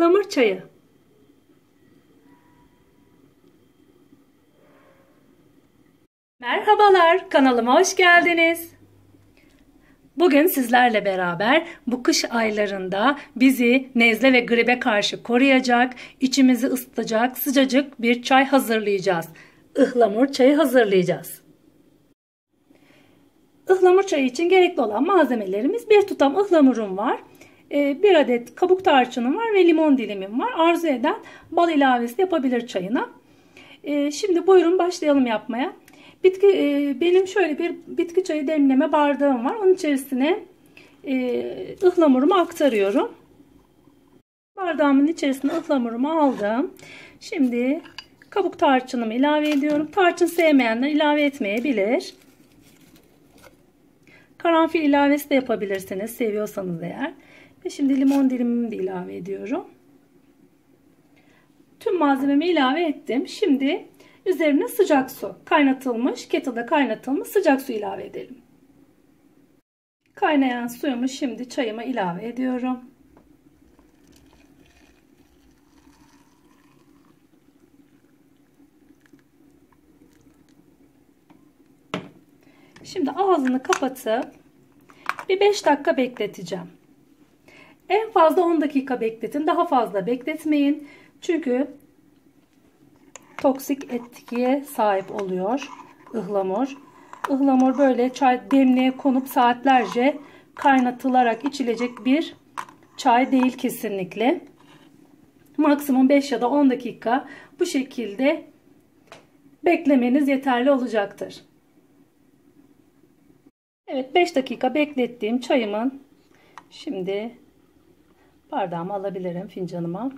ıhlamur çayı. Merhabalar, kanalıma hoş geldiniz. Bugün sizlerle beraber bu kış aylarında bizi nezle ve gribe karşı koruyacak, içimizi ısıtacak sıcacık bir çay hazırlayacağız. Ihlamur çayı hazırlayacağız. Ihlamur çayı için gerekli olan malzemelerimiz: bir tutam ıhlamurum var, bir adet kabuk tarçınım var ve limon dilimim var. Arzu eden bal ilavesi yapabilir çayına. Şimdi buyurun başlayalım yapmaya. Benim şöyle bir bitki çayı demleme bardağım var. Onun içerisine ıhlamurumu aktarıyorum. Bardağımın içerisine ıhlamurumu aldım. Şimdi kabuk tarçınımı ilave ediyorum. Tarçın sevmeyenler ilave etmeyebilir. Karanfil ilavesi de yapabilirsiniz seviyorsanız eğer. Ve şimdi limon dilimimi de ilave ediyorum. Tüm malzememi ilave ettim. Şimdi üzerine sıcak su, kaynatılmış, kettle'da kaynatılmış sıcak su ilave edelim. Kaynayan suyumu şimdi çayıma ilave ediyorum. Şimdi ağzını kapatıp bir 5 dakika bekleteceğim. En fazla 10 dakika bekletin. Daha fazla bekletmeyin. Çünkü toksik etkiye sahip oluyor ıhlamur. Ihlamur böyle çay demliğe konup saatlerce kaynatılarak içilecek bir çay değil kesinlikle. Maksimum 5 ya da 10 dakika bu şekilde beklemeniz yeterli olacaktır. Evet, 5 dakika beklettiğim çayımın şimdi bardağıma alabilirim, fincanıma.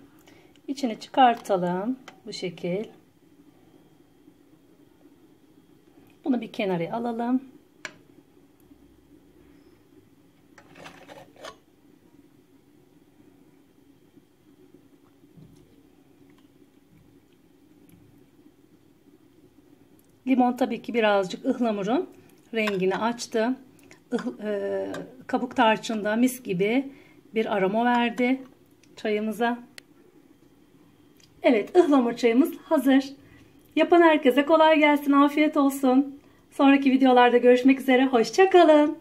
İçini çıkartalım bu şekil. Bunu bir kenara alalım. Limon tabii ki birazcık ıhlamurun rengini açtı. Kabuk tarçın da mis gibi bir aroma verdi çayımıza. Evet, ıhlamur çayımız hazır. Yapan herkese kolay gelsin, afiyet olsun. Sonraki videolarda görüşmek üzere, hoşça kalın.